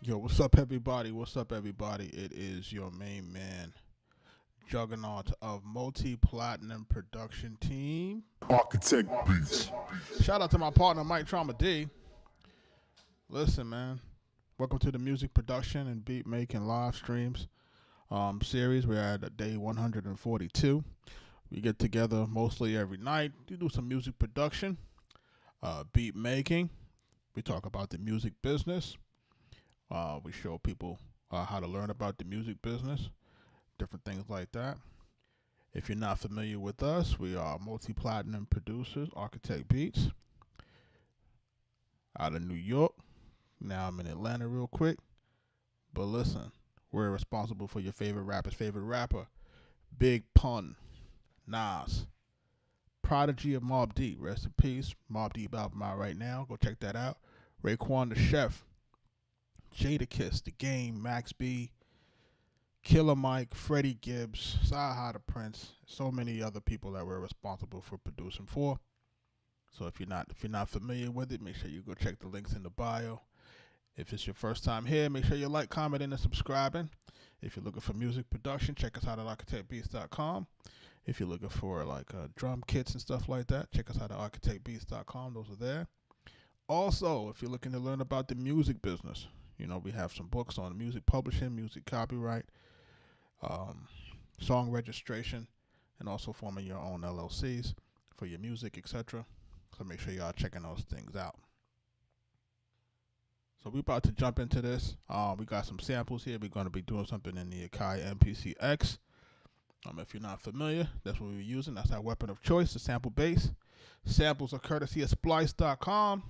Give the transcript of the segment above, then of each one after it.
Yo, what's up, everybody? What's up, everybody? It is your main man, juggernaut of multi-platinum production team. Arkatech Beatz. Shout out to my partner, Mike Trauma D. Listen, man, welcome to the music production and beat making live streams series. We're at day 142. We get together mostly every night to do some music production, beat making. We talk about the music business. We show people how to learn about the music business, different things like that. If you're not familiar with us, we are multi-platinum producers, Arkatech Beatz, out of New York. Now I'm in Atlanta real quick. But listen, we're responsible for your favorite rapper's favorite rapper, Big Pun, Nas, Prodigy of Mobb Deep, rest in peace. Mobb Deep album out right now. Go check that out. Raekwon the Chef, Jadakiss, The Game, Max B, Killer Mike, Freddie Gibbs, Saha the Prince, so many other people that we're responsible for producing for. So if you're not familiar with it, make sure you go check the links in the bio. If it's your first time here, make sure you like, commenting, and subscribing. If you're looking for music production, check us out at arkatechbeatz.com. If you're looking for drum kits and stuff like that, check us out at arkatechbeatz.com. Those are there. Also, if you're looking to learn about the music business, we have some books on music publishing, music copyright, song registration, and also forming your own LLCs for your music, etc. So make sure y'all checking those things out. So we're about to jump into this. We got some samples here. We're going to be doing something in the Akai MPC-X. If you're not familiar, that's what we're using. That's our weapon of choice, the sample base. Samples are courtesy of Splice.com.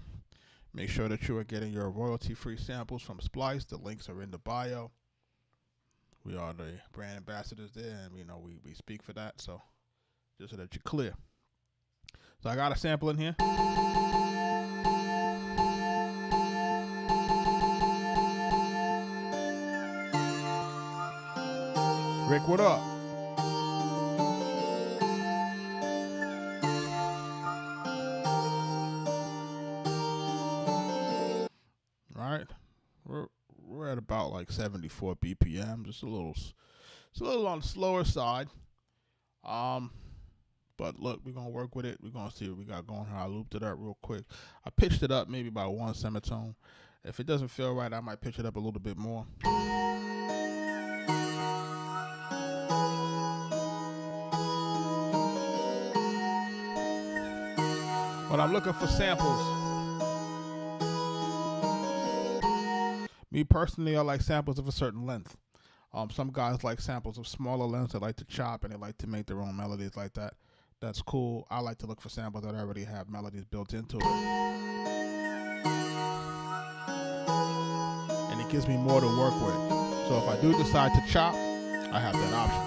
Make sure that you are getting your royalty-free samples from Splice. The links are in the bio. We are the brand ambassadors there, and we speak for that. So just so that you're clear. So I got a sample in here. Rick, what up? Right, we're at about like 74 BPM, just a little on the slower side. But look, we're gonna work with it. We're gonna see what we got going here. I looped it up real quick. I pitched it up maybe by one semitone. If it doesn't feel right, I might pitch it up a little bit more. When I'm looking for samples, me personally, I like samples of a certain length. Some guys like samples of smaller lengths. They like to chop and they like to make their own melodies like that. That's cool. I like to look for samples that already have melodies built into it. And it gives me more to work with. So if I do decide to chop, I have that option.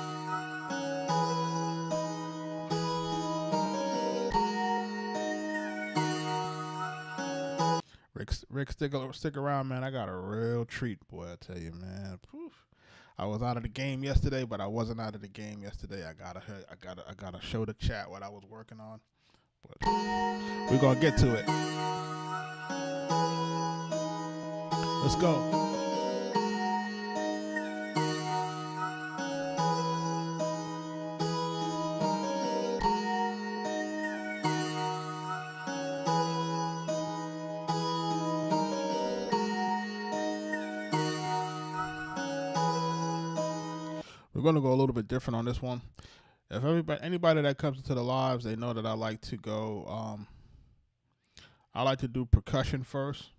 Rick, stick around, man. I got a real treat, boy. I tell you, man. Poof. I was out of the game yesterday, but I wasn't out of the game yesterday. I gotta show the chat what I was working on. But we're gonna get to it. Let's go. We're going to go a little bit different on this one. If anybody that comes into the lives, they know that I like to go, I like to do percussion first,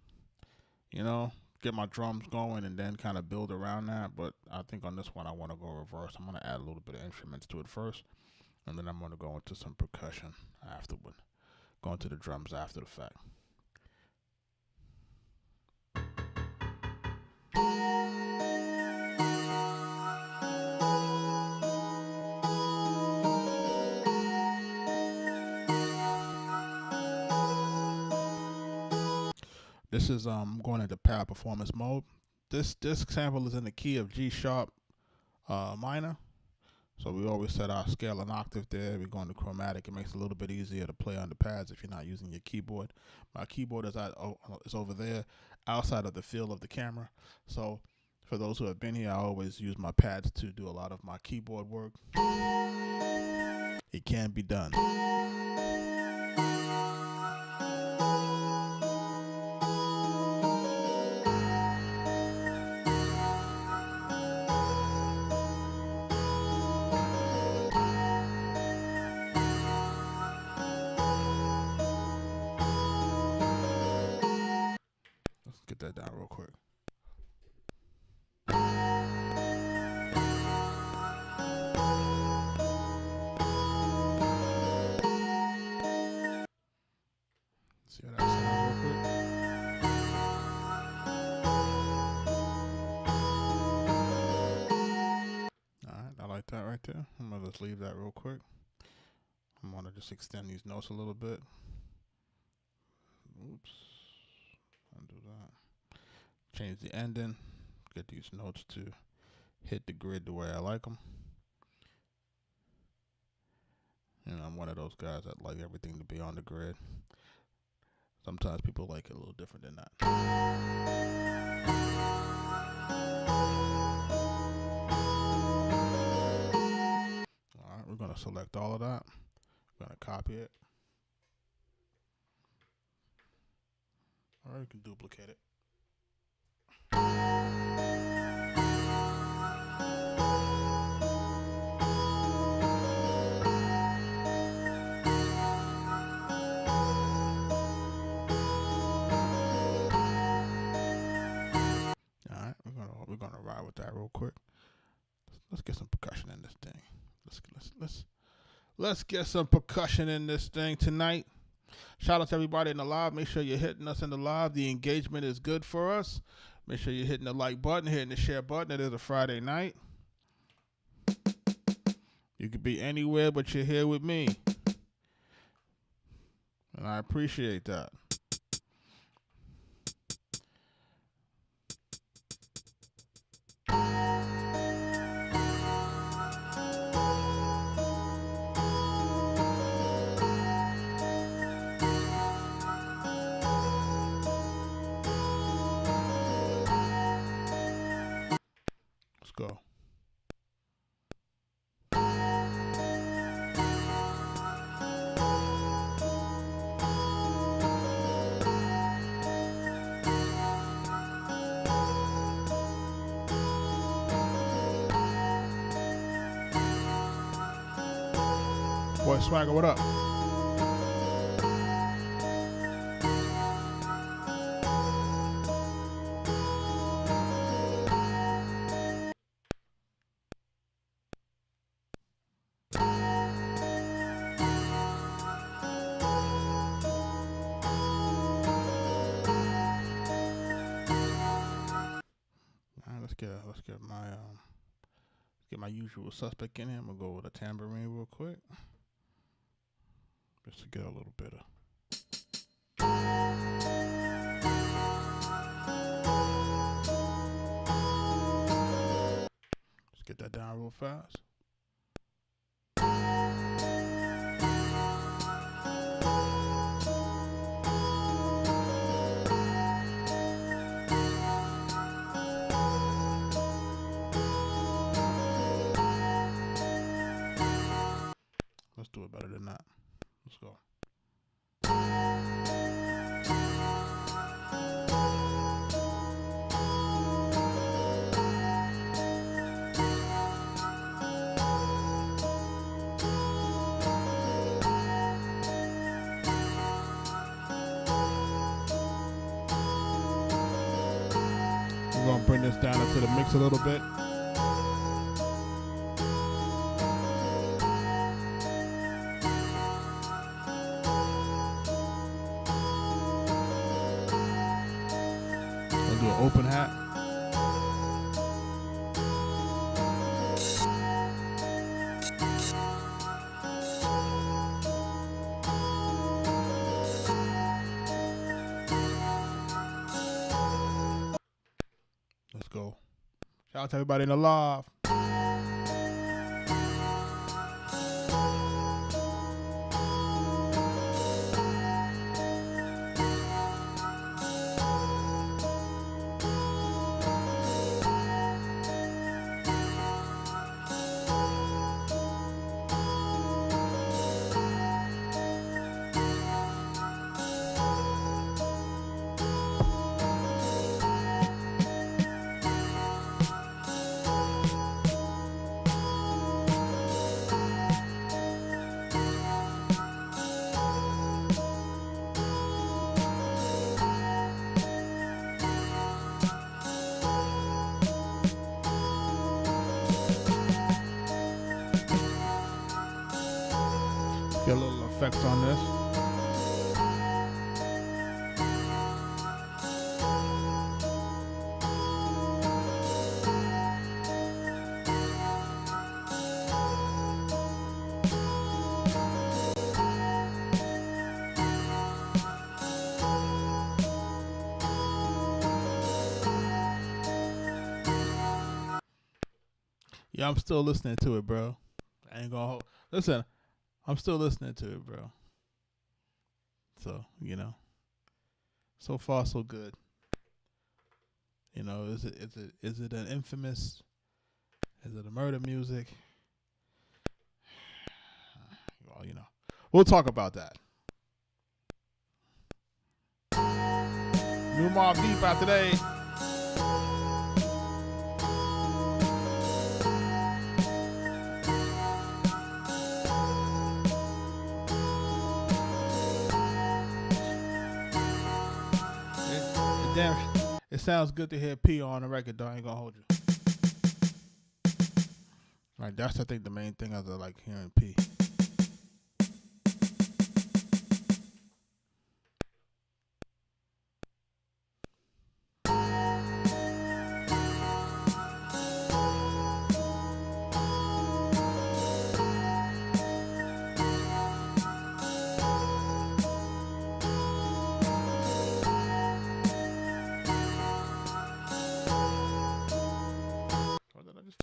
get my drums going and then kind of build around that. But I think on this one, I want to go reverse. I'm going to add a little bit of instruments to it first, and then I'm going to go into some percussion afterward, go into the drums after the fact. This is going into power performance mode. This sample is in the key of G sharp minor. So we always set our scale and octave there. We go into chromatic. It makes it a little bit easier to play on the pads if you're not using your keyboard. My keyboard is over there, outside of the field of the camera. So for those who have been here, I always use my pads to do a lot of my keyboard work. It can be done. Let's get that down real quick. See how that sounds real quick. Alright, I like that right there. I'm gonna just leave that real quick. I'm gonna just extend these notes a little bit. Oops. Undo that. Change the ending. Get these notes to hit the grid the way I like them. You know, I'm one of those guys that like everything to be on the grid. Sometimes people like it a little different than that. Alright, we're going to select all of that. We're going to copy it. Or you can duplicate it. We're gonna ride with that real quick. Let's get some percussion in this thing. Let's get some percussion in this thing tonight. Shout out to everybody in the live. Make sure you're hitting us in the live. The engagement is good for us. Make sure you're hitting the like button, hitting the share button. It is a Friday night. You could be anywhere, but you're here with me, and I appreciate that. Let's go. Boy Swagger, what up? Let's get my usual suspect in here. I'm gonna go with a tambourine real quick, just to get a little bit of. Let's get that down real fast. Let's do it better than that. Let's go. We're gonna bring this down into the mix a little bit. Do an open hat. Let's go. Shout out to everybody in the live. effects on this. Yeah, I'm still listening to it, bro. I ain't gonna listen. I'm still listening to it, bro. So so far so good. Is it an infamous? Is it a murder music? Well, we'll talk about that. New Mob Deep out today. Damn, it sounds good to hear P on the record, though. I ain't gonna hold you. Like, that's, I think, the main thing I like hearing P.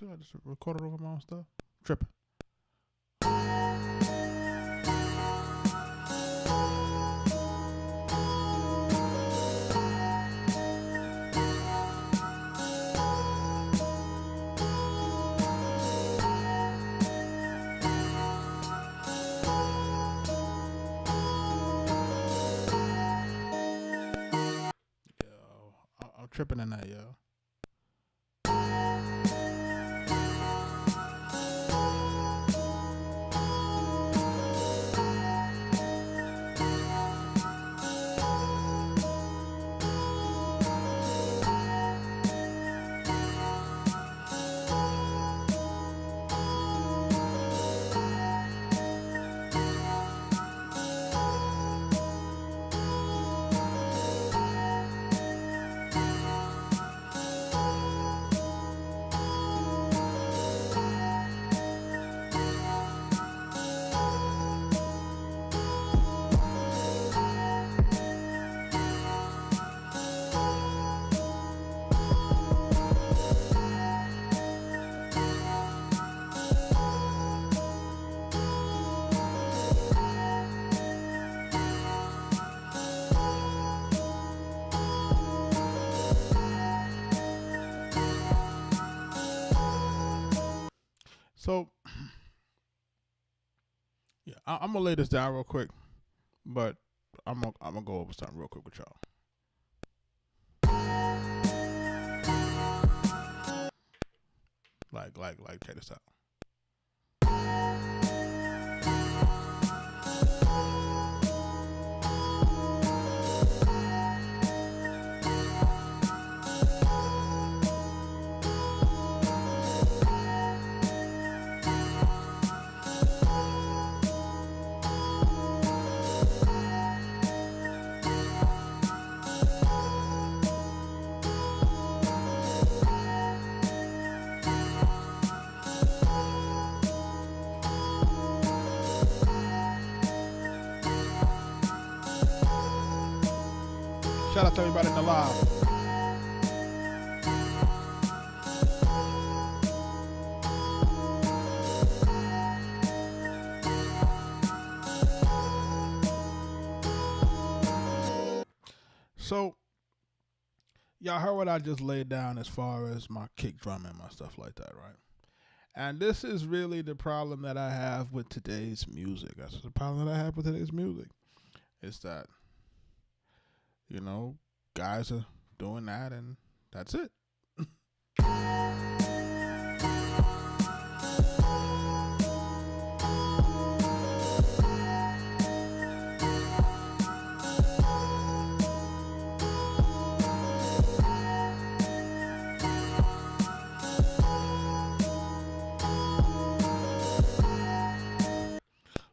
I just recorded over my own stuff. Tripping. Yo, I'm tripping in that, yo. So, yeah, I'm gonna lay this down real quick, but I'm gonna go over something real quick with y'all. Like, check this out. Shout out to everybody in the live. So, y'all heard what I just laid down as far as my kick drum and my stuff like that, right? And this is really the problem that I have with today's music. That's the problem that I have with today's music. It's that, guys are doing that and that's it.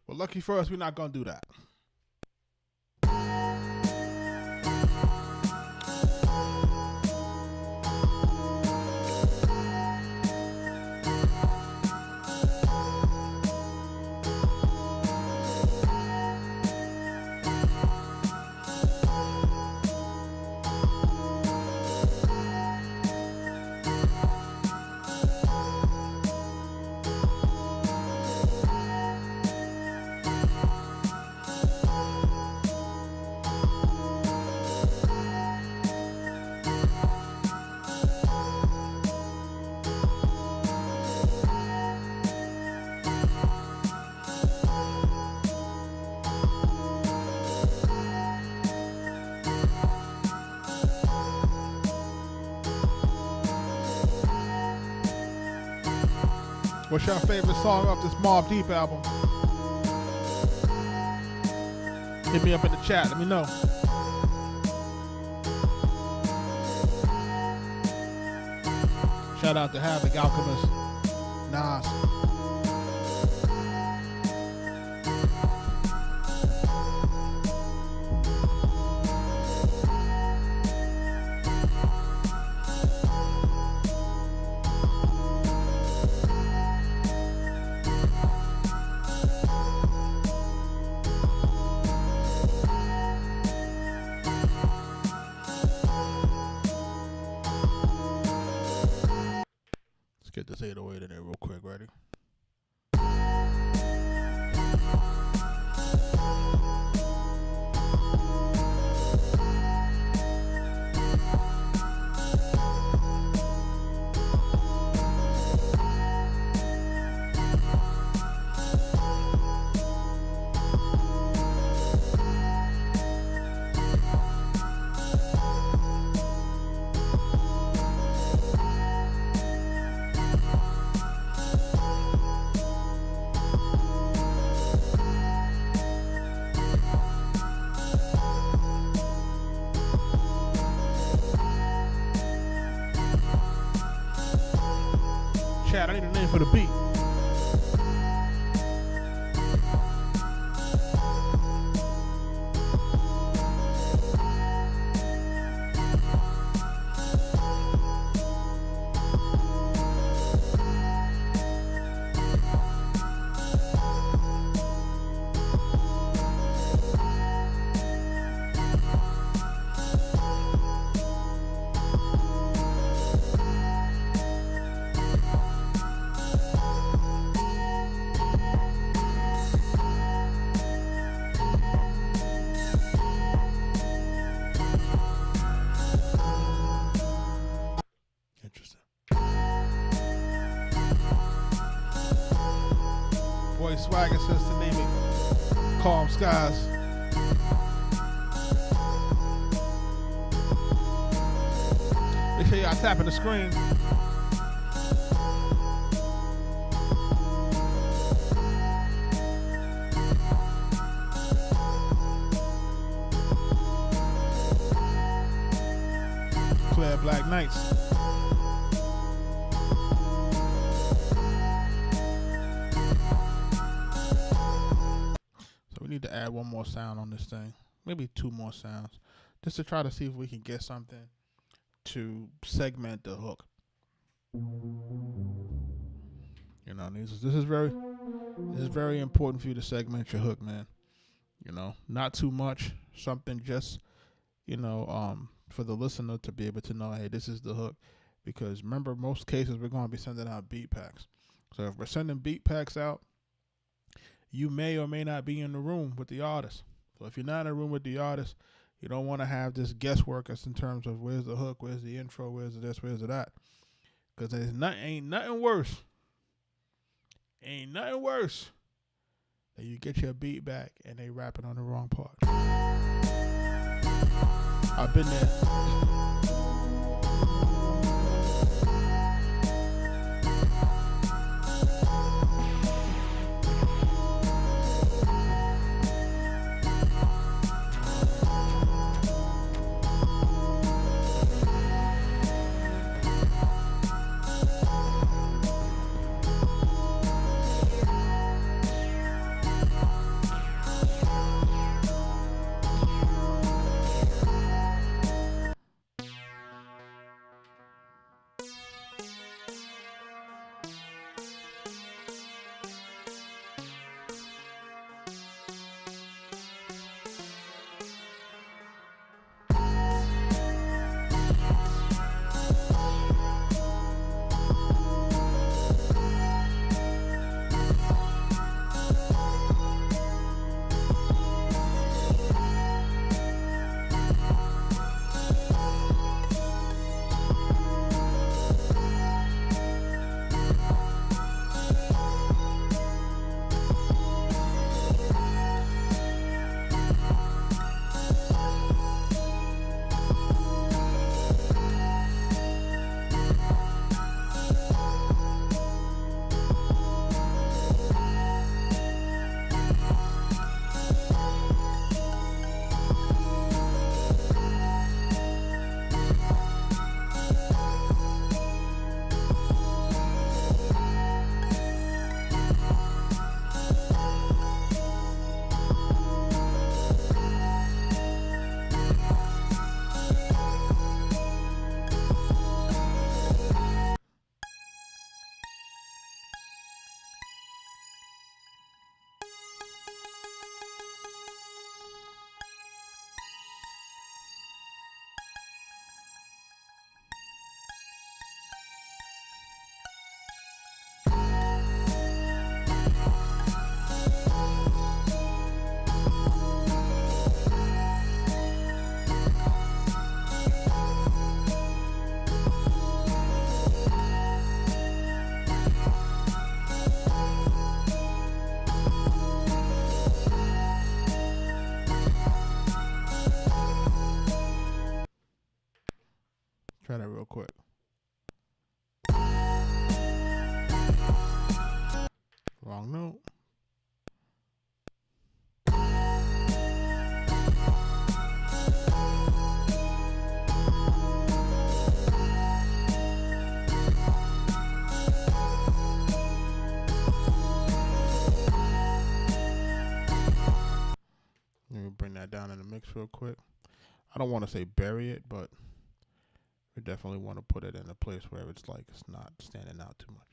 Well, monkey first. We're not gonna do that. What's your favorite song off this Mobb Deep album? Hit me up in the chat. Let me know. Shout out to Havoc, Alchemist, Nas. Get this 808 in there real quick, ready? Chat, I need a name for the beat. Boy Swagger says to name it Calm Skies. Make sure y'all tapping the screen. Clear Black Knights. We need to add one more sound on this thing, maybe two more sounds, just to try to see if we can get something to segment the hook. You know, this is very important for you to segment your hook, man. You know, not too much, something just, you know, for the listener to be able to know, hey, this is the hook. Because remember, most cases we're going to be sending out beat packs. So if we're sending beat packs out, you may or may not be in the room with the artist. So if you're not in the room with the artist, you don't want to have this guesswork as in terms of where's the hook, where's the intro, where's the this, where's the that. Because ain't nothing worse. Ain't nothing worse that you get your beat back and they rapping on the wrong part. I've been there. Try that real quick. Wrong note. Let me bring that down in the mix real quick. I don't want to say bury it, but we definitely want to put it in a place where it's like it's not standing out too much.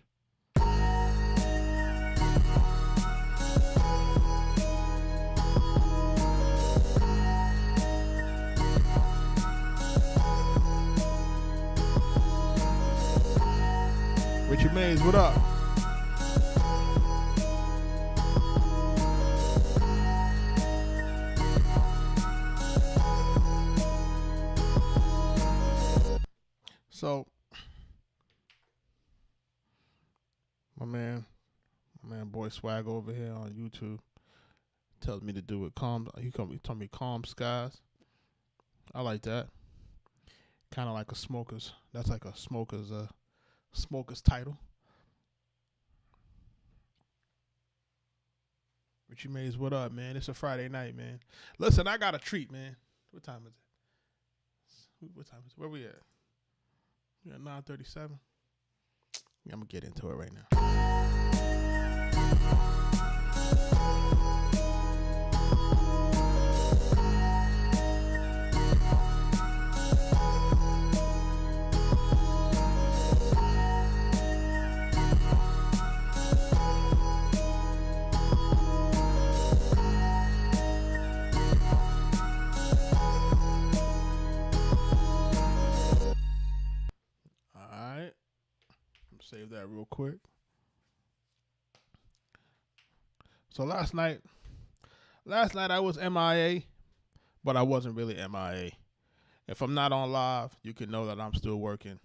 Richie Mays, what up? So, my man Boy Swag over here on YouTube tells me to do it calm. He told me calm skies. I like that. Kind of like a smoker's. That's like a smoker's title. Richie Mays, what up, man? It's a Friday night, man. Listen, I got a treat, man. What time is it? What time is it? Where we at? We at 9:37. I'm gonna get into it right now. Save that real quick. So last night I was MIA, but I wasn't really MIA. If I'm not on live, you can know that I'm still working.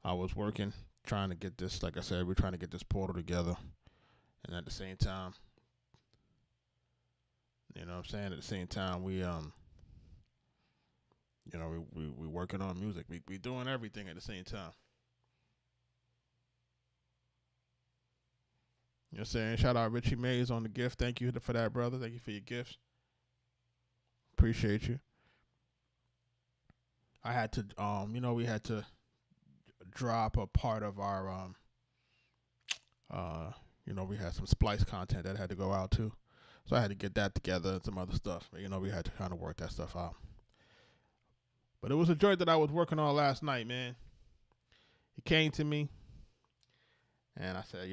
I was working, trying to get this, like I said, we're trying to get this portal together. And at the same time, you know what I'm saying? At the same time, we working on music. We doing everything at the same time. You know what I'm saying? Shout out Richie Mays on the gift. Thank you for that, brother. Thank you for your gifts. Appreciate you. I had to, we had to drop a part of our, we had some splice content that had to go out too. So I had to get that together and some other stuff. We had to kind of work that stuff out. But it was a joint that I was working on last night, man. It came to me, and I said,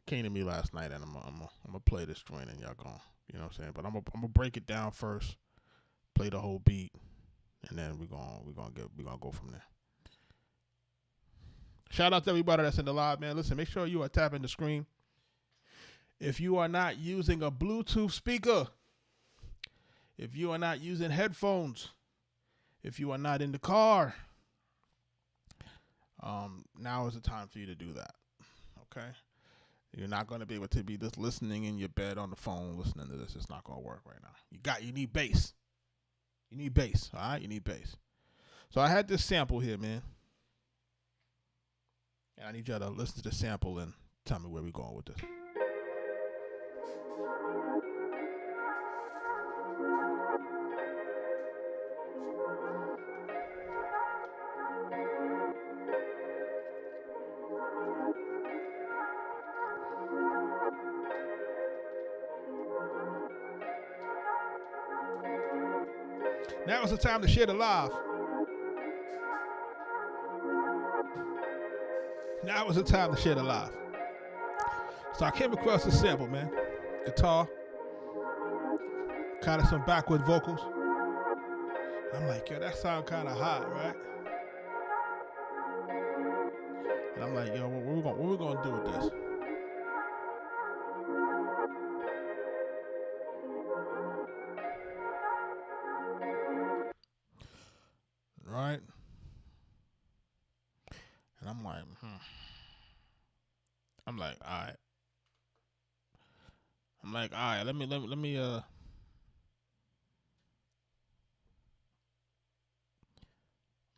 came to me last night, and I'm gonna play this joint, and y'all gonna, you know what I'm saying? But I'm gonna break it down first, play the whole beat, and then we're gonna go from there. Shout out to everybody that's in the live, man. Listen, make sure you are tapping the screen. If you are not using a Bluetooth speaker, if you are not using headphones, if you are not in the car, now is the time for you to do that. Okay? You're not going to be able to be just listening in your bed on the phone, listening to this. It's not going to work right now. You need bass. You need bass, all right? You need bass. So I had this sample here, man. And I need y'all to listen to the sample and tell me where we're going with this. Now is the time to share the live. Now is the time to share the live. So I came across this sample, man. Guitar. Kind of some backward vocals. I'm like, yo, that sound kind of hot, right? And I'm like, yo, what we gonna do with this? Right? And I'm like, I'm like, all right. Let me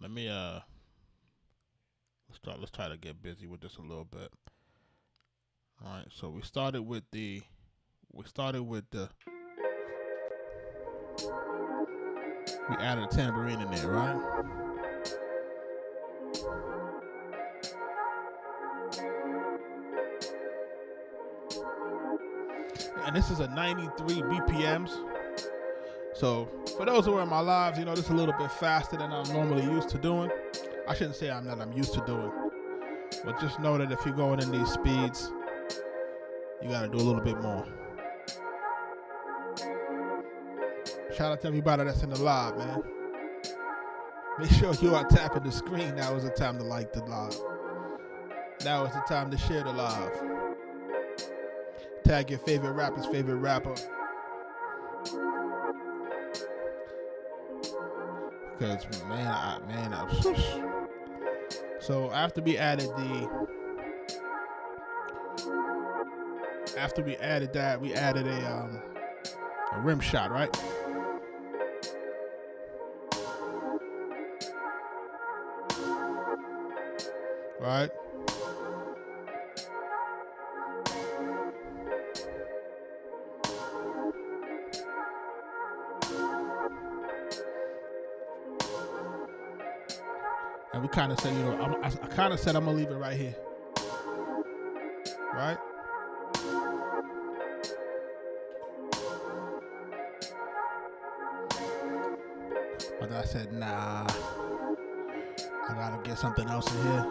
Let me let's try to get busy with this a little bit. All right, so we started with the we added a tambourine in there, right? And this is a 93 BPMs. So for those who are in my lives, you know, this is a little bit faster than I'm normally used to doing. I shouldn't say I'm used to doing, but just know that if you're going in these speeds, you gotta do a little bit more. Shout out to everybody that's in the live, man. Make sure you are tapping the screen. Now is the time to like the live. Now is the time to share the live. Tag your favorite rapper's favorite rapper. Because so after we added that, we added a rim shot, right? Right? And we kind of said, you know, I kind of said I'm gonna leave it right here, right? But I said, nah, I gotta get something else in here.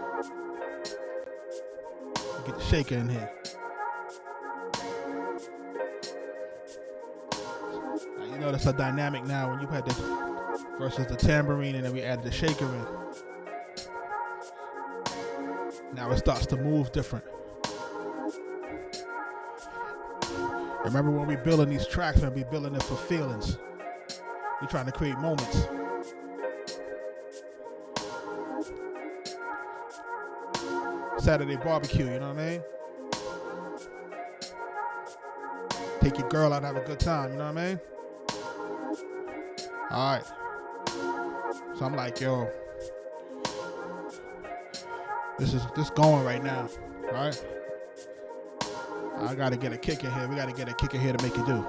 Get the shaker in here. Now, you know, that's a dynamic now when you had this versus the tambourine, and then we added the shaker in. Now it starts to move different. Remember when we building these tracks, man, we building it for feelings. We're trying to create moments. Saturday barbecue, you know what I mean? Take your girl out and have a good time, you know what I mean? Alright. So I'm like, yo, this going right now, right? I gotta get a kick in here. We gotta get a kick in here to make it do.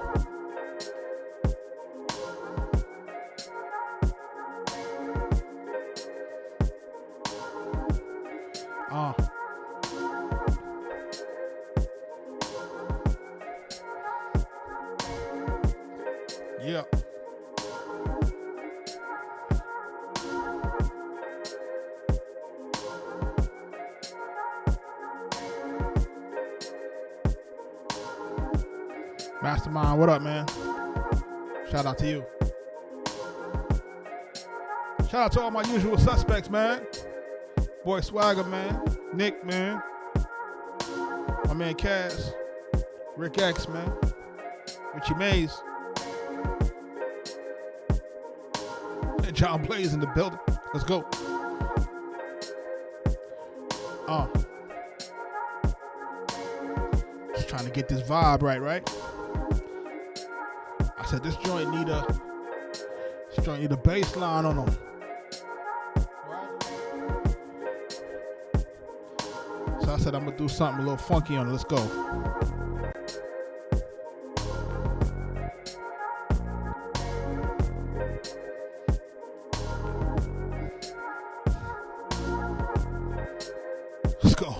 Yeah. Mastermind, what up, man? Shout out to you. Shout out to all my usual suspects, man. Boy Swagger, man. Nick, man. My man Cass. Rick X, man. Richie Mays. And John Blaze in the building. Let's go. Just trying to get this vibe right? I said this joint need a bass line on them. Right? So I said I'm gonna do something a little funky on it. Let's go. Let's go.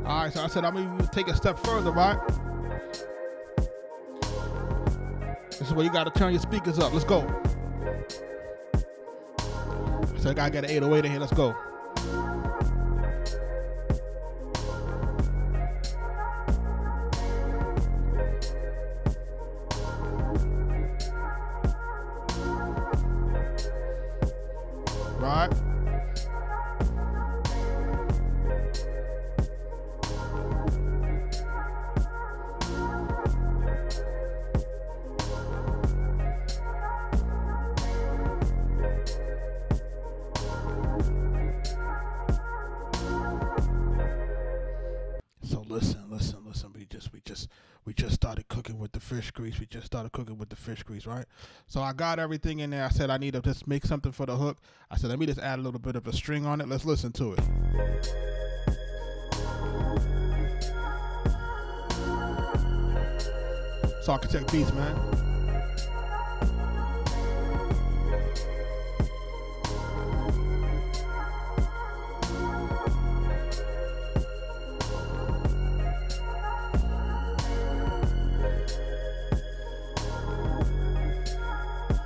All right, so I said I'm going to take a step further, right? This is where you got to turn your speakers up. Let's go. So I got to get an 808 in here. Let's go. listen. We just started cooking with the fish grease. Right? So I got everything in there. I said I need to just make something for the hook. I said let me just add a little bit of a string on it. Let's listen to it. It's Arkatech Beatz, man.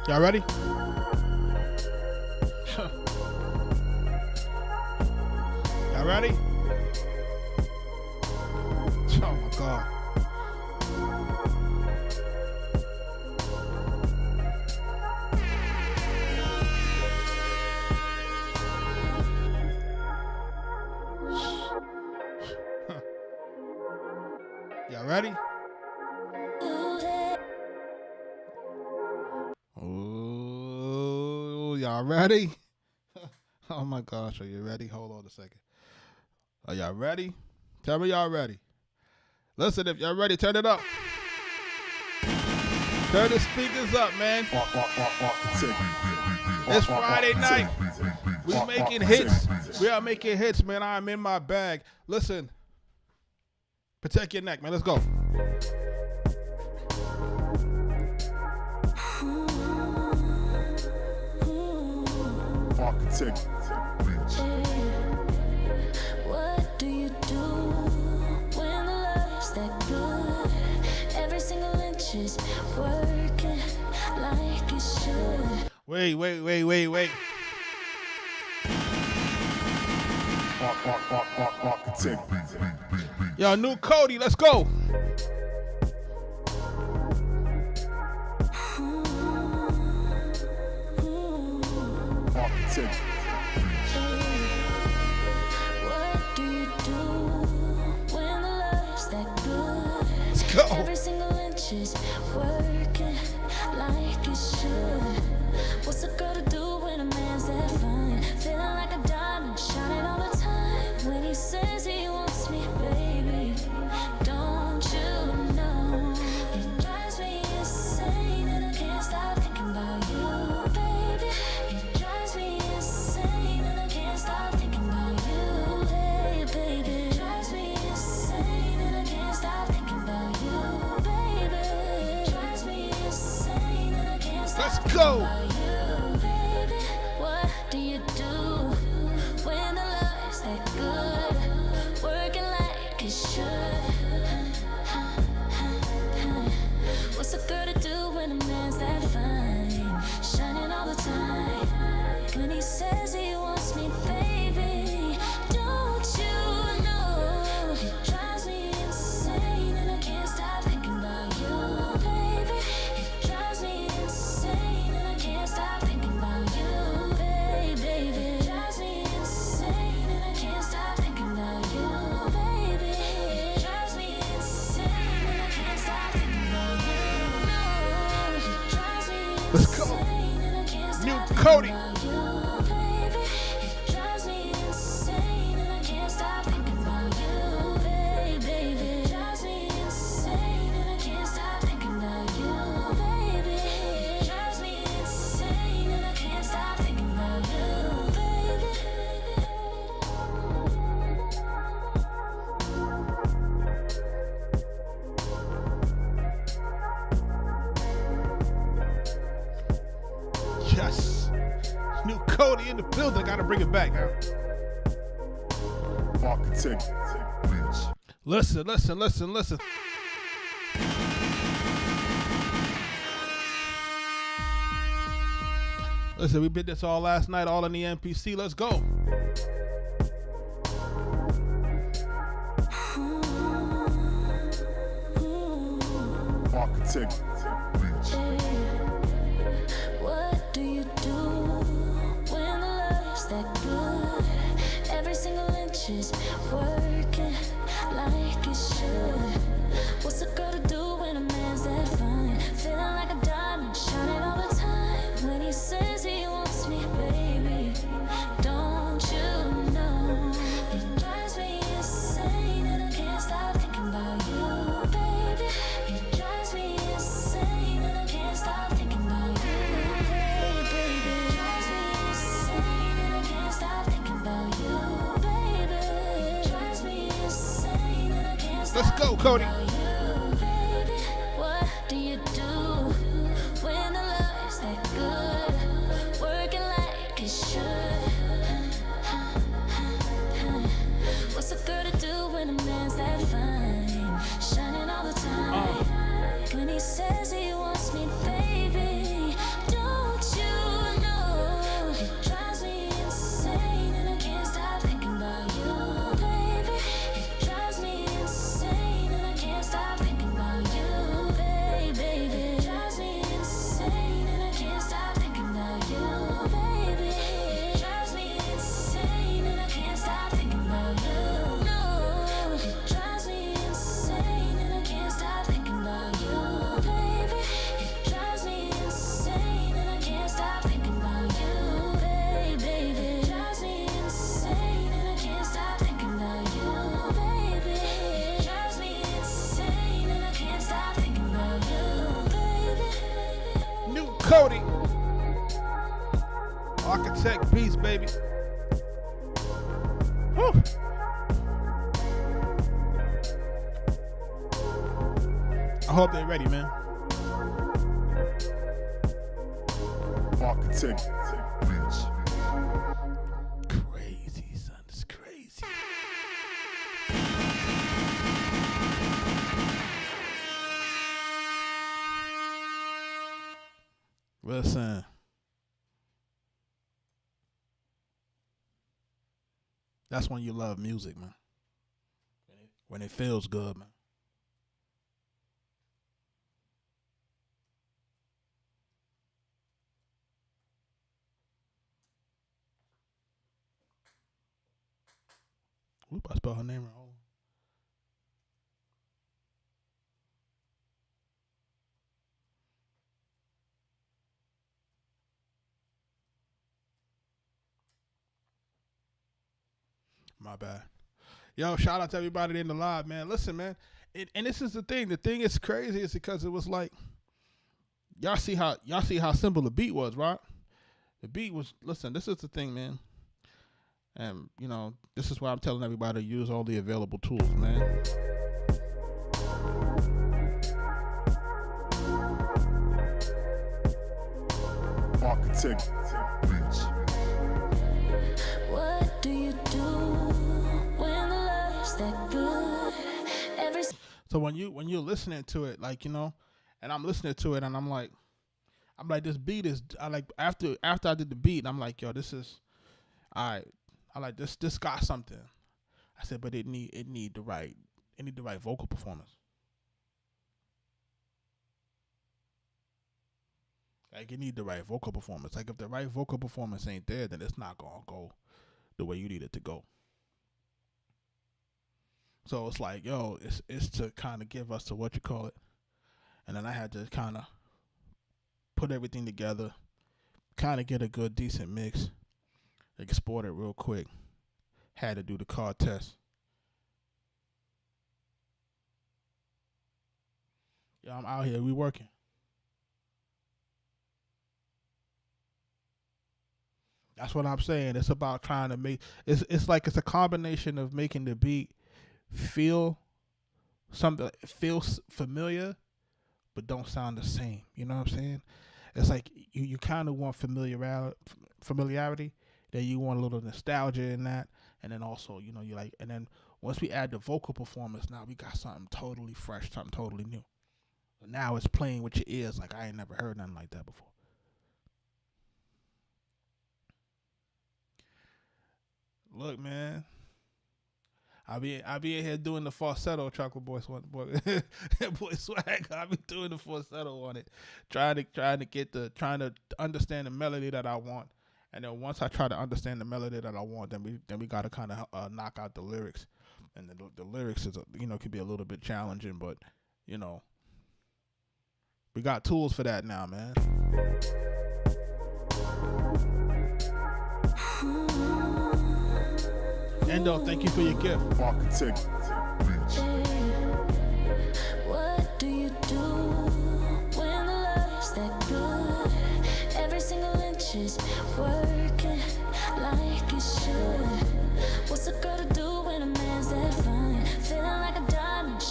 Y'all ready? Y'all ready? Oh my God. Y'all ready? Oh, y'all ready? Oh my gosh, are you ready? Hold on a second. Are y'all ready? Tell me y'all ready. Listen, if y'all ready, turn it up. Turn the speakers up, man. It's Friday night. We making hits. We are making hits, man. I'm in my bag. Listen. Protect your neck, man. Let's go. Arkatech Beatz. What do you do when the love's that good? Every single inch is working like it should. Wait. Arkatech Beatz. Yo, new Cody, let's go. Arkatech Beatz. What do you do when the love's that good? Let's go. Every single inch is working like it should. What's a girl to do when a man's that fine? Feeling like a diamond, shining all the time. When he says he wants me, baby, don't you know? It drives me insane and I can't stop thinking about you, baby. It drives me insane and I can't stop thinking about you, baby. It drives me insane and I can't stop thinking about you, baby. It drives me insane and I can't stop Let's thinking go. about you, baby. What do you do when the love's that good? Working like it should. What's a girl to do when a man's that fine? Shining all the time. When he says he wants me, baby, don't you know? It drives me insane and I can't stop thinking about you, baby. It drives me insane and I can't stop thinking about you, baby. It drives me insane and I can't stop thinking about you, baby. It drives me insane and I can't stop thinking about you. No, it drives me Let's go. insane and I can't stop New thinking Cody. about you, baby. It drives me insane and I can't stop thinking about you, baby. It drives me insane and I can't stop thinking about you, baby. It drives me insane and I can't stop thinking about you, baby. Yes. New Cody in the building. Gotta bring it back now. Arkatech Beatz. Listen. Listen, we did this all last night, all in the MPC. Let's go. Arkatech Beatz. What do you do when the love's that good? Every single inch is working like it should. What's a girl to do when a man's that fine? Feeling like a diamond, shining all the time. When he says he wants me, baby, don't you know? It drives me insane and I can't stop Let's go, Cody. What do you do when the love's that good? Working like it should. What's a girl to do when a man's that fine? Shining all the time. When he says he wants me, baby, don't you know? It drives me insane and I can't stop thinking about you, baby. It drives me insane and I can't stop thinking about you, baby. It drives me insane and I can't stop thinking about you, baby. It drives me insane and I can't stop thinking about you. No, it drives me insane and I can't stop thinking about you, baby. It drives me insane and I can't stop thinking about you, baby. It drives me insane and I can't stop thinking about you, baby. It drives me insane and I can't stop thinking about you, baby. New Cody. Arkatech Beatz, baby. Whew. I hope they're ready, man. Arkatech Beatz. Crazy, son. It's crazy. Listen. That's when you love music, man. When it feels good, man. Oop, I spelled her name wrong. My bad. Yo, shout out to everybody in the live, man. Listen, man. And this is the thing. The thing is crazy is because it was like y'all see how simple the beat was, right? The beat was, listen, this is the thing, man. And, you know, this is why I'm telling everybody to use all the available tools, man. Arkatech Beatz. What do you do when the love's that good? Every So when you're listening to it, like, you know, and I'm listening to it and I'm like, this beat is, I like, after I did the beat, I'm like, yo, this is, all right. I like this got something. I said, but it need the right vocal performance. Like, it need the right vocal performance. Like, if the right vocal performance ain't there, then it's not gonna go the way you need it to go. So it's like, yo, it's to kind of give us to what you call it. And then I had to kind of put everything together, kind of get a good, decent mix, export it real quick. Had to do the card test. Yeah, I'm out here. We working. That's what I'm saying. It's about trying to make. It's like it's a combination of making the beat feel familiar, but don't sound the same. You know what I'm saying? It's like you kind of want familiarity. Then you want a little nostalgia in that, and then also, you know, you like, and then once we add the vocal performance, now we got something totally fresh, something totally new. So now it's playing with your ears like I ain't never heard nothing like that before. Look, man, I be in here doing the falsetto, Chocolate Boy Swag. I be doing the falsetto on it, trying to understand the melody that I want. And then once I try to understand the melody that I want, then we gotta kind of knock out the lyrics, and the lyrics is can be a little bit challenging, but you know we got tools for that now, man. Endo, thank you for your gift. Arkatech Beatz. What do you do when the love's that good? Every single inch is working like it should. What's a girl to do when a man's that fine? Feeling like a diamond.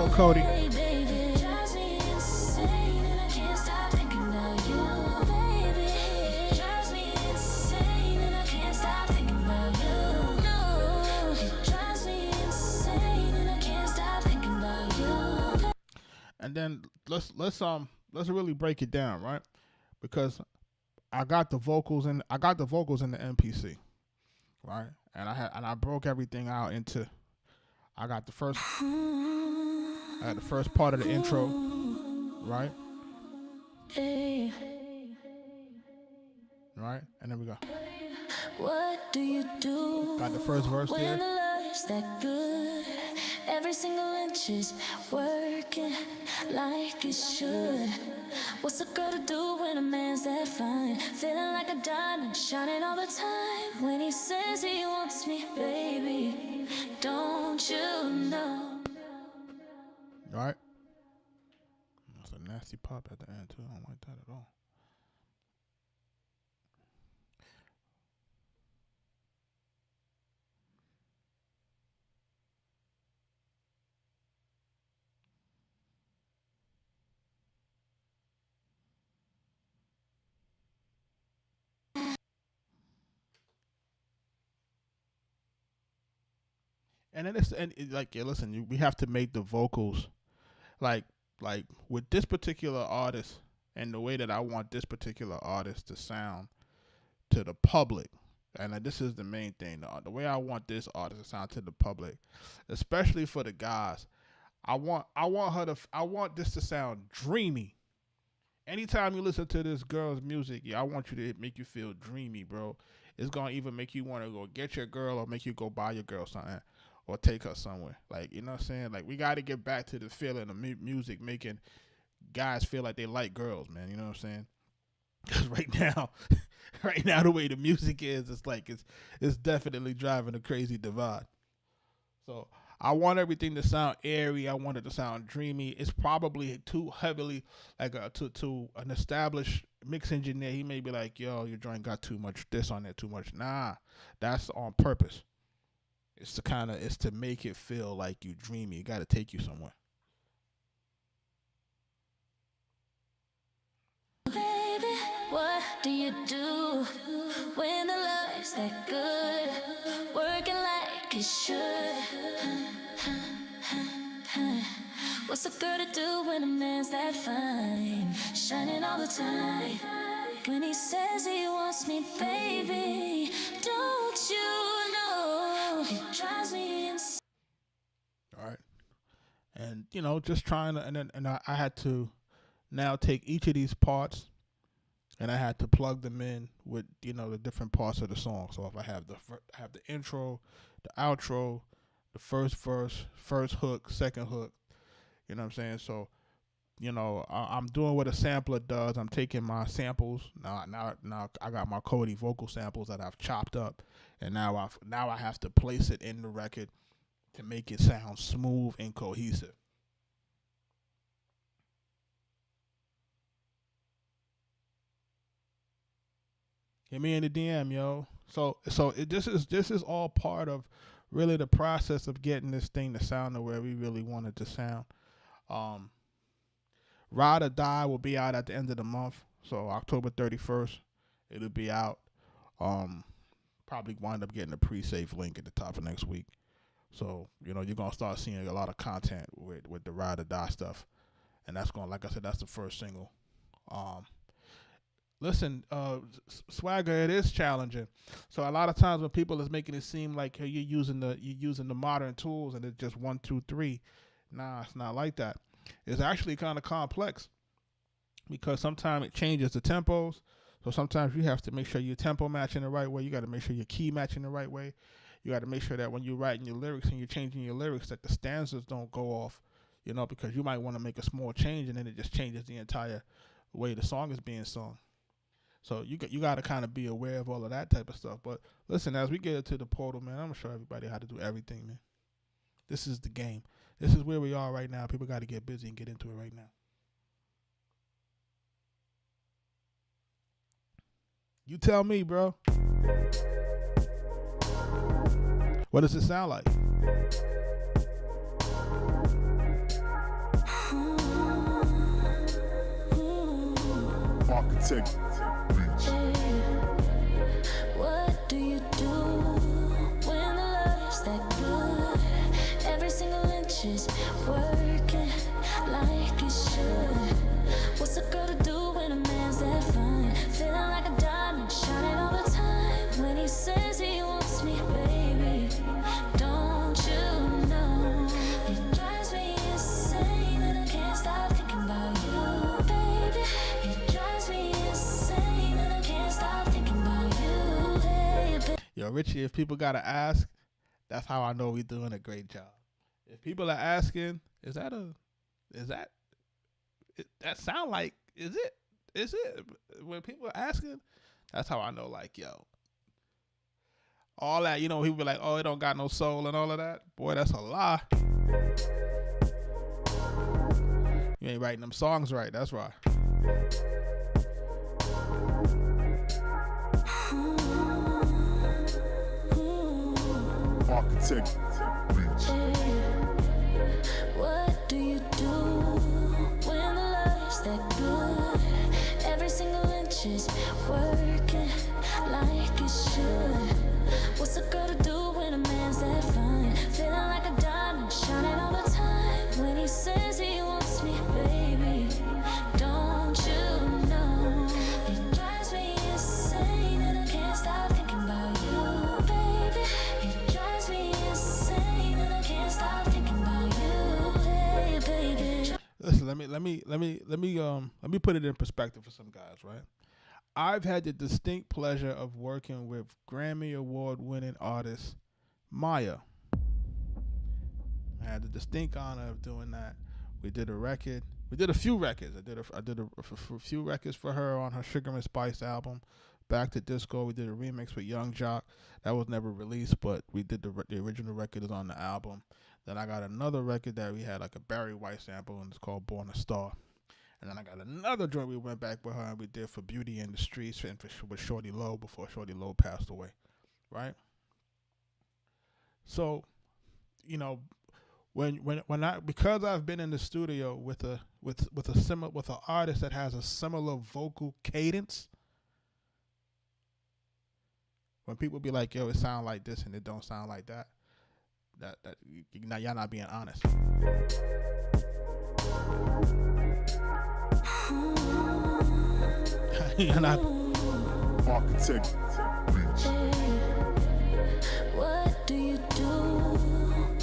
go, Cody. Baby, drives me insane, and I can't stop thinking about you, baby. It drives me insane, and I can't stop thinking about you. No, it drives me insane, and I can't stop thinking about you. And then let's really break it down, right? Because I got the vocals in the MPC, right? And I broke everything out into. I had the first part of the intro, right? Right, and there we go. What do you do? Got the first verse when there. the love's that good? Every single inch is working like it should. What's a girl to do when a man's that fine? Feeling like a diamond, shining all the time. When he says he wants me, baby, don't you know? Right. That's a nasty pop at the end too. I don't like that at all. And then listen, we have to make the vocals like with this particular artist and the way that I want this particular artist to sound to the public. And this is the main thing, the way I want this artist to sound to the public, especially for the guys. I want this to sound dreamy. Anytime you listen to this girl's music, I want you to make you feel dreamy, bro. It's gonna either make you want to go get your girl or make you go buy your girl something or take her somewhere. Like, you know what I'm saying? Like, we got to get back to the feeling of music making guys feel like they like girls, man. You know what I'm saying? Because right now, the way the music is, it's definitely driving a crazy divide. So I want everything to sound airy. I want it to sound dreamy. It's probably too heavily to an established mix engineer. He may be like, yo, your joint got too much this on there, too much. Nah, that's on purpose. It's to make it feel like you dreamy. It got to take you somewhere. Baby, what do you do when the love's that good? Working like it should. What's a girl to do when a man's that fine? Shining all the time. When he says he wants me, baby, don't you know? It drives me insane. All right. And, just trying to, and I had to now take each of these parts and I had to plug them in with, the different parts of the song. So if I have the intro, the outro, the first verse, first hook, second hook, you know what I'm saying? So, I'm doing what a sampler does. I'm taking my samples. Now I got my Cody vocal samples that I've chopped up, and now I have to place it in the record to make it sound smooth and cohesive. Hit me in the DM, yo. So this is all part of really the process of getting this thing to sound the way we really want it to sound. Ride or Die will be out at the end of the month, so October 31st, it'll be out. Probably wind up getting a pre-save link at the top of next week. So, you're going to start seeing a lot of content with the Ride or Die stuff. And that's like I said, that's the first single. Listen, Swagger, it is challenging. So a lot of times when people is making it seem like, hey, you're using the modern tools and it's just 1, 2, 3. Nah, it's not like that. It's actually kind of complex because sometimes it changes the tempos. So sometimes you have to make sure your tempo matching the right way. You got to make sure your key matching the right way. You got to make sure that when you're writing your lyrics and you're changing your lyrics that the stanzas don't go off, because you might want to make a small change and then it just changes the entire way the song is being sung. So you got to kind of be aware of all of that type of stuff. But listen, as we get into the portal, man, I'm going to show everybody how to do everything, man. This is the game. This is where we are right now. People got to get busy and get into it right now. You tell me, bro. What does it sound like? Arkatech Beatz. What do you do when the love's that good? Every single inch is working like it should. What's a girl to do when a man's that fine? Feeling like a diamond, shining all the time. When he says he wants me, baby, don't you know? It drives me insane and I can't stop thinking about you, baby. It drives me insane and I can't stop thinking about you, baby. Yo, Richie, if people gotta ask, that's how I know we doing a great job. If people are asking, that sound like, is it? When people are asking, that's how I know, like, yo, all that, people be like, oh, it don't got no soul and all of that. Boy, that's a lie. You ain't writing them songs right, that's right. Arkatech Beatz. What do you do when the love's that good? Every single inch is working like it should. What's a girl to do when a man's that fine? Feeling like a diamond, shining all the time. When he says he wants me, baby, don't you know? It drives me insane and I can't stop thinking about you, baby. It drives me insane and I can't stop thinking about you, baby. Listen, let me put it in perspective for some guys, right? I've had the distinct pleasure of working with Grammy Award winning artist Maya. I had the distinct honor of doing that. We did a record. We did a few records. I did a few records for her on her Sugar and Spice album, Back to Disco. We did a remix with Young Jock. That was never released, but we did the original record is on the album. Then I got another record that we had like a Barry White sample, and it's called Born a Star. And then I got another joint we went back with her and we did for Beauty in the Streets and with Shorty Low before Shorty Low passed away, right? So, because I've been in the studio with an artist that has a similar vocal cadence, when people be like, yo, it sound like this and it don't sound like that, y'all not being honest. You're not. Arkatech Beatz. What do you do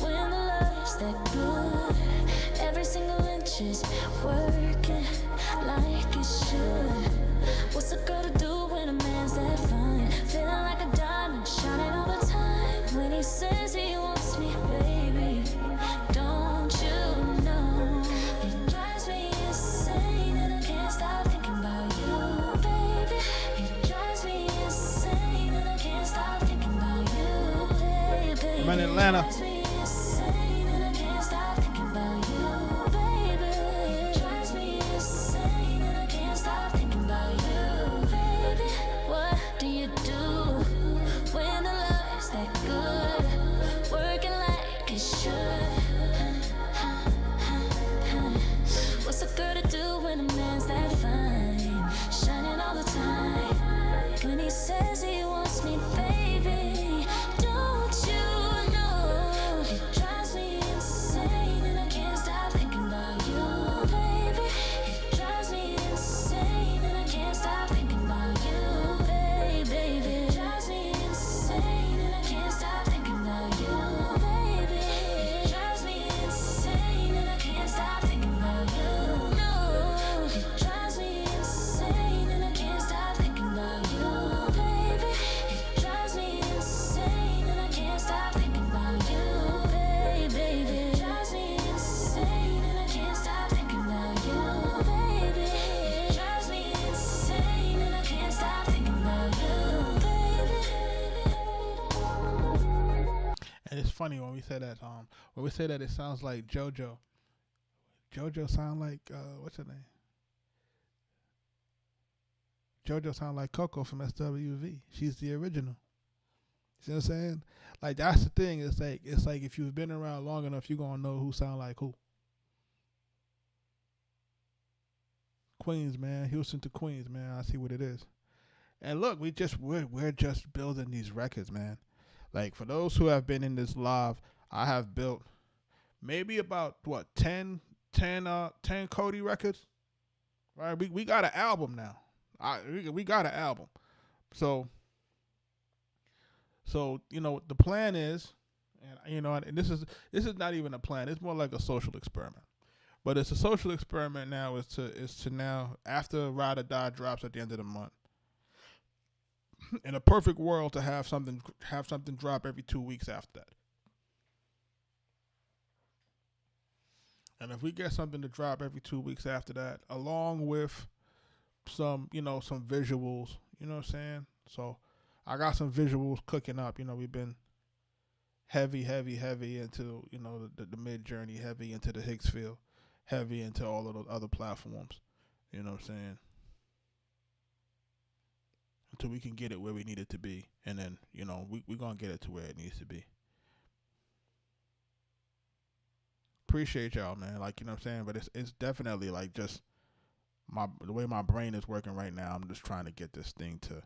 when the love's that good? Every single inch is working like it should. What's a girl to do when a man's that fine? Feeling like a diamond, shining all the time. When he says he wants me, baby, don't you know? It drives me insane and I can't stop thinking about you, baby. It drives me insane and I can't stop thinking about you, baby. I'm in Atlanta. It drives me insane and I can't stop thinking about you, baby. It drives me insane and I can't stop thinking about you, baby. What do you do when the love's that good? Working like it should. What's a girl to do when a man's that fine? Shining all the time. When he says he wants me, baby, don't you know? It drives me insane and I can't stop thinking about you, baby. It drives me insane and I can't stop thinking about you, baby. It drives me insane and I can't stop thinking about you, baby. It drives me insane and I can't stop thinking about you. No, it drives me insane and I can't stop thinking about you, baby. It drives me insane and I can't stop thinking about you, baby. It drives me insane and I can't stop thinking about you, baby. It drives me insane and I can't stop thinking about you, baby. And it's funny when we say that it sounds like JoJo. JoJo sound like what's her name? JoJo sound like Coco from SWV. She's the original. See what I'm saying? Like that's the thing. It's like if you've been around long enough, you're gonna know who sound like who. Queens, man. Houston to Queens, man. I see what it is. And look, we're just building these records, man. Like for those who have been in this live, I have built maybe about what 10 Cody records. Right? We got an album now. We got an album. So the plan is, and this is not even a plan. It's more like a social experiment. But it's a social experiment now. Is to now, after Ride or Die drops at the end of the month, in a perfect world, to have something drop every 2 weeks after that. And if we get something to drop every 2 weeks after that, along with some visuals, you know what I'm saying? So I got some visuals cooking up. We've been heavy into, the mid journey, heavy into the Hicksfield, heavy into all of those other platforms. You know what I'm saying? Until we can get it where we need it to be. And then, we're going to get it to where it needs to be. Appreciate y'all, man. Like, you know what I'm saying? But it's definitely like just the way my brain is working right now. I'm just trying to get this thing to,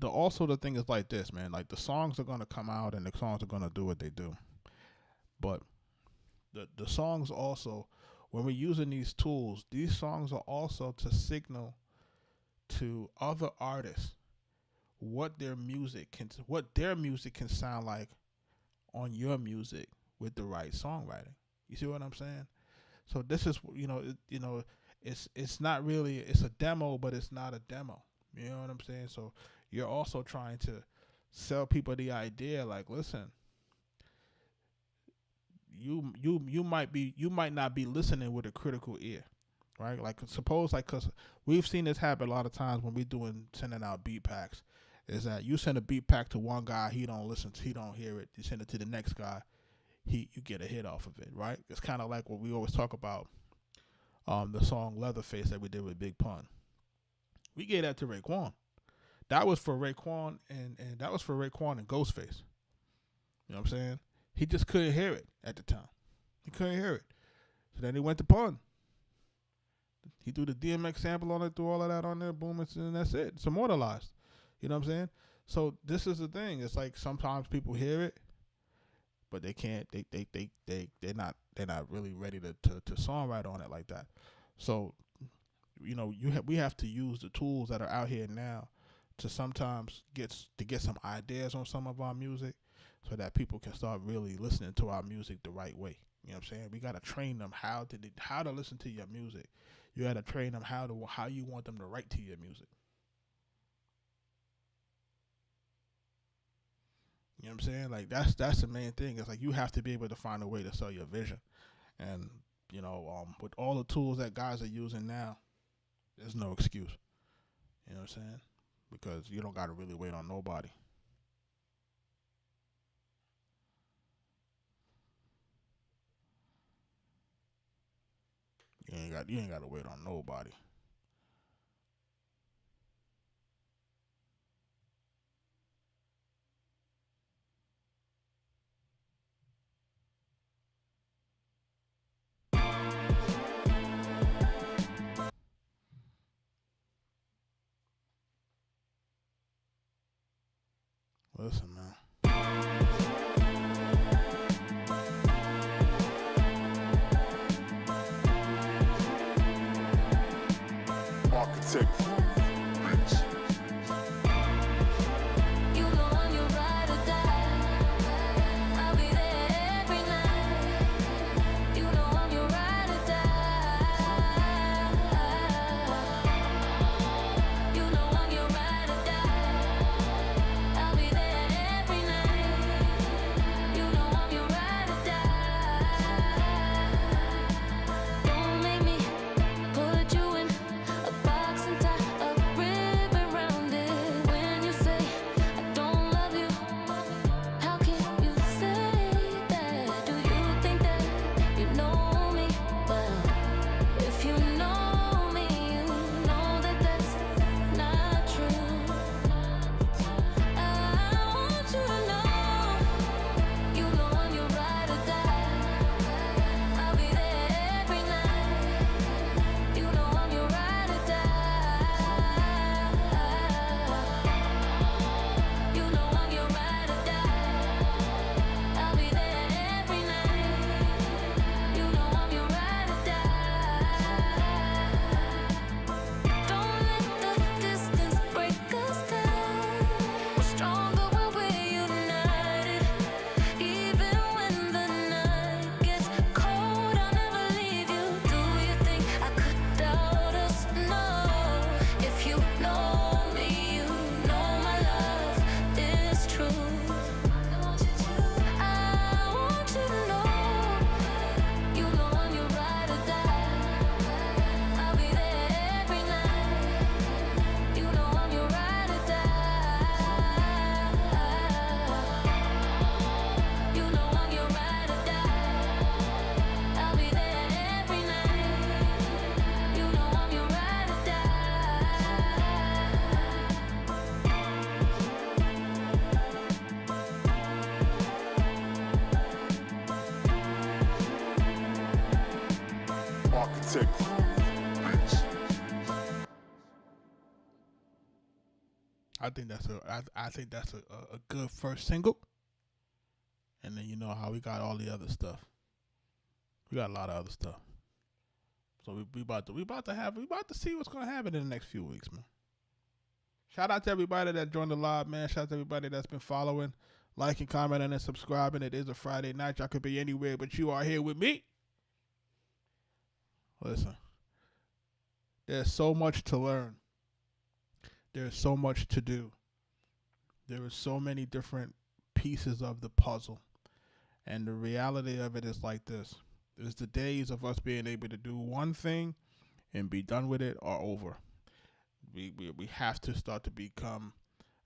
also the thing is like this, man. Like the songs are gonna come out and the songs are gonna do what they do, but the songs also, when we're using these tools, these songs are also to signal to other artists what their music can sound like on your music with the right songwriting. You see what I'm saying? So this is it's not really, it's a demo, but it's not a demo. You know what I'm saying? So you're also trying to sell people the idea, like, listen, you might not be listening with a critical ear, right? Like suppose, like, cause we've seen this happen a lot of times when we sending out beat packs, is that you send a beat pack to one guy, he don't listen, he don't hear it. You send it to the next guy, you get a hit off of it, right? It's kind of like what we always talk about, the song Leatherface that we did with Big Pun. We gave that to Raekwon. That was for Raekwon and that was for Raekwon and Ghostface. You know what I'm saying? He just couldn't hear it at the time. He couldn't hear it. So then he went to Pun. He threw the DMX sample on it, threw all of that on there, boom, and that's it. It's immortalized. You know what I'm saying? So this is the thing. It's like sometimes people hear it, but they can't. They're not really ready to songwrite on it like that. So we have to use the tools that are out here now to sometimes get some ideas on some of our music, so that people can start really listening to our music the right way. You know what I'm saying? We got to train them how to listen to your music. You got to train them how you want them to write to your music. You know what I'm saying? Like that's the main thing. It's like you have to be able to find a way to sell your vision. And with all the tools that guys are using now, there's no excuse. You know what I'm saying? Because you don't got to really wait on nobody. You ain't got to wait on nobody. Listen, man. Arkatech Beatz. You know I'm your ride or die. I'll be there every night. You know I'm your ride or die. You know I'm your ride or die. I'll be there every night. You know I'm your ride or die. Don't make me put you in a box and tie. Arkatech Beatz. I think that's a good first single. And then you know how we got all the other stuff. We got a lot of other stuff. So we about to see what's gonna happen in the next few weeks, man. Shout out to everybody that joined the live, man. Shout out to everybody that's been following, liking, commenting, and subscribing. It is a Friday night. Y'all could be anywhere, but you are here with me. Listen, there's so much to learn. There's so much to do. There are so many different pieces of the puzzle. And the reality of it is like this. Is the days of us being able to do one thing and be done with it are over. We have to start to become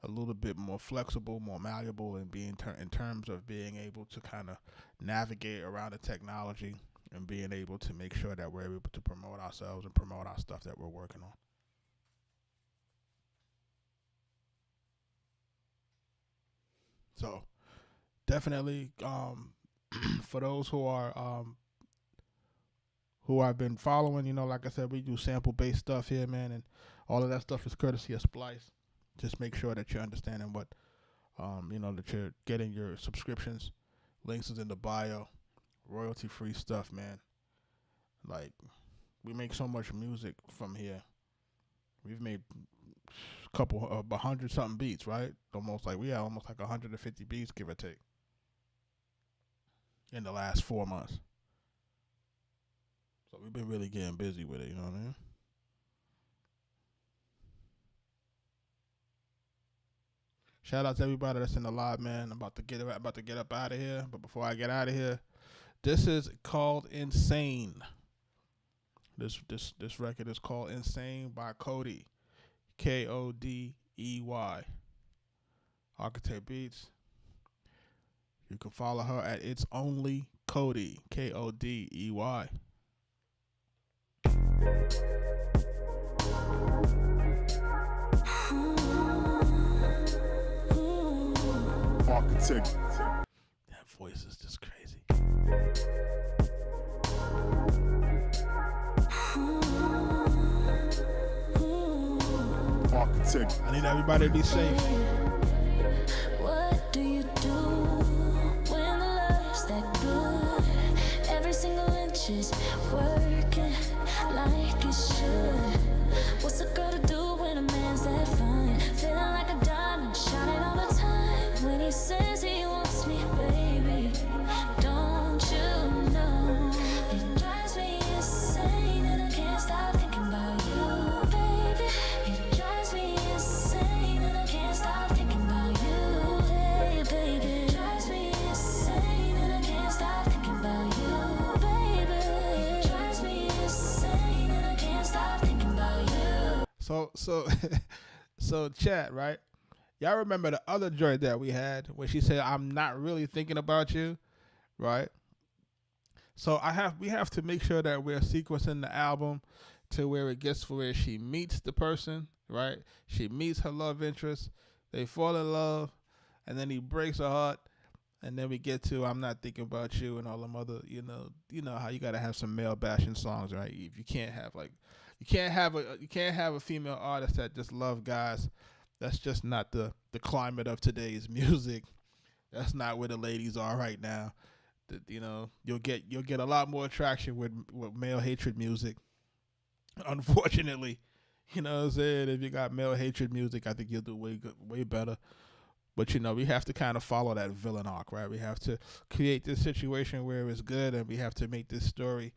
a little bit more flexible, more malleable, and be in terms of being able to kind of navigate around the technology and being able to make sure that we're able to promote ourselves and promote our stuff that we're working on. So definitely, for those who are who I've been following, you know, like I said, we do sample-based stuff here, man, and all of that stuff is courtesy of Splice. Just make sure that you're understanding what, you know, that you're getting your subscriptions. Links is in the bio. Royalty-free stuff, man. Like, we make so much music from here. We've made a couple of 100-something beats, right? Almost like 150 beats, give or take, in the last 4 months. So we've been really getting busy with it, you know what I mean? Shout out to everybody that's in the live, man. I'm about to get up out of here. But before I get out of here, this is called Insane. This record is called Insane by Cody. Kodey. Arkatech Beatz. You can follow her at It's Only Cody. Kodey. Arkatech. That voice is just crazy. Arkatech. I need everybody to be safe. What do you do when the love's that good? Every single inch is working like it should. What's a girl to do when a man's that fine? Feeling like a diamond, shining all the time. When he says he wants me, baby, don't you know? It drives me insane and I can't stop thinking about you, baby. It drives me insane and I can't stop thinking about you, hey, baby. It drives me insane and I can't stop thinking about you, baby. It drives me insane and I can't stop thinking about you. So chat, right? Y'all remember the other joint that we had when she said, "I'm not really thinking about you," right? So we have to make sure that we're sequencing the album to where it gets to where she meets the person, right? She meets her love interest, they fall in love, and then he breaks her heart, and then we get to "I'm not thinking about you" and all them other, you know how you gotta have some male bashing songs, right? If you can't have a female artist that just love guys. That's just not the climate of today's music. That's not where the ladies are right now. You know, you'll get a lot more traction with male hatred music. Unfortunately, you know what I'm saying? If you got male hatred music, I think you'll do way better. But you know, we have to kind of follow that villain arc, right? We have to create this situation where it's good, and we have to make this story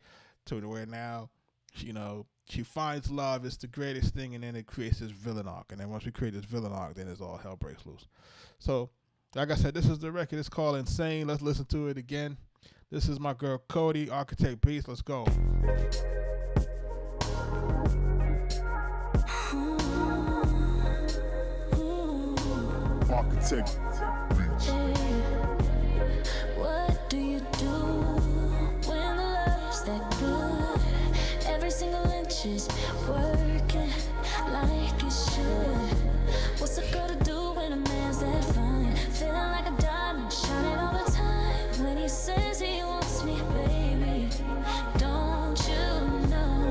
to where now, you know, she finds love, it's the greatest thing, and then it creates this villain arc. And then once we create this villain arc, then it's all hell breaks loose. So, like I said, this is the record. It's called Insane. Let's listen to it again. This is my girl Cody, Arkatech Beatz. Let's go. Arkatech Beatz. What do you do when the love's that good? Every single inch is working like it should. What's a girl to do when a man's that fine? Feeling like a diamond, shining all the time. When he says he wants me, baby, don't you know?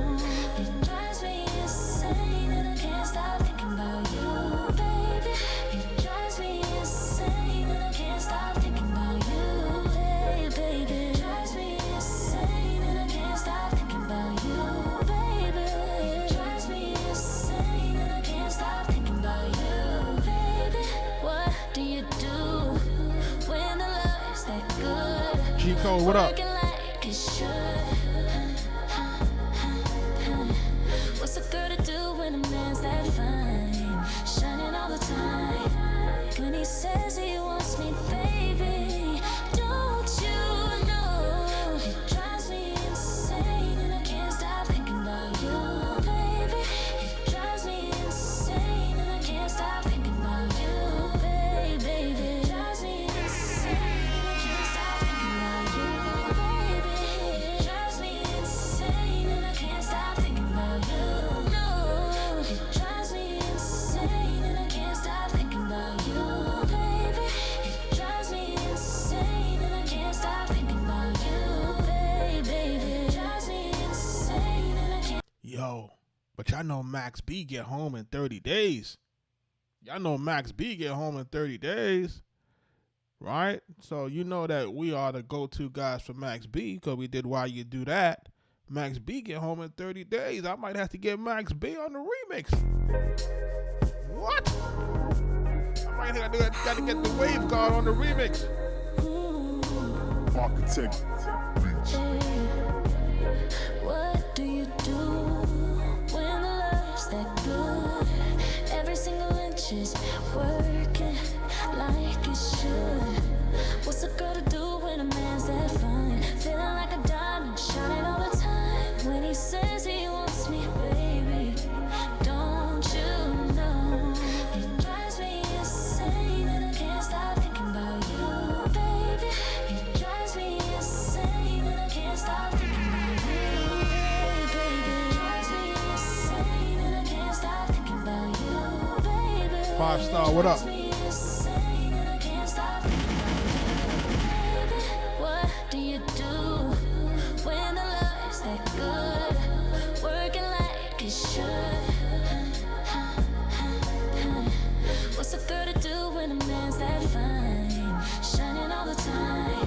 G Code, what up? Working like it should. What's a girl to do when a man's that fine? Shining all the time. When he says he wants me, baby, don't you know? It drives me insane and I can't stop thinking about you, baby. It drives me insane and I can't stop thinking about you, baby. It drives me insane and I can't stop thinking about you, baby. It drives me insane and I can't stop thinking about you. No, it drives me insane and I can't stop thinking about you, baby. It drives me insane and I can't stop thinking about you, baby. It drives me insane and I can't. Yo, but y'all know Max B get home in 30 days. Y'all know Max B get home in 30 days. Right? So you know that we are the go-to guys for Max B because we did Why You Do That. Max B get home in 30 days. I might have to get Max B on the remix. What? I might have to get the Wave God on the remix. Arkatech Beatz. What do you do when the love's that good? Every single inch is working like it should. What's a girl to do when a man's that fine? Feeling like a diamond, shining all the time. When he says he wants me, baby, don't you know? It drives me insane and I can't stop thinking about you, baby. It drives me insane and I can't stop thinking about you, baby. It drives me insane and I can't stop thinking about you, baby. 5-star, what up? Drives me insane and I can't stop thinking about you, baby. What do you do when the love's that good? Working like it should. What's a girl to do when a man's that fine? Shining all the time.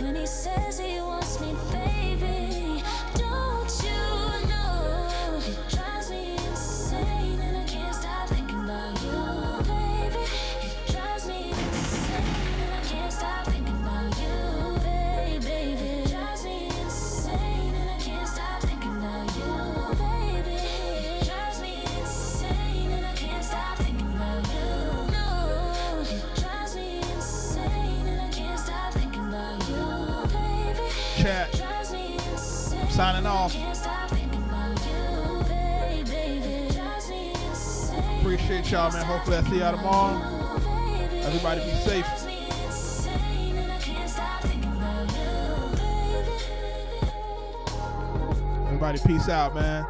When he says he wants me, baby, don't you know? It drives me insane and I can't stop thinking about you, baby. It drives me insane and I can't stop thinking about you, baby. It drives me insane and I can't stop thinking about you, baby. It drives me insane and I can't stop thinking about you. No, it drives me insane and I can't stop thinking about you, baby. Chat. It drives me insane. Signing off. Can't stop thinking about you, baby. It drives me insane. Appreciate y'all, man. Hopefully I see y'all tomorrow. Everybody be safe. Everybody peace out, man.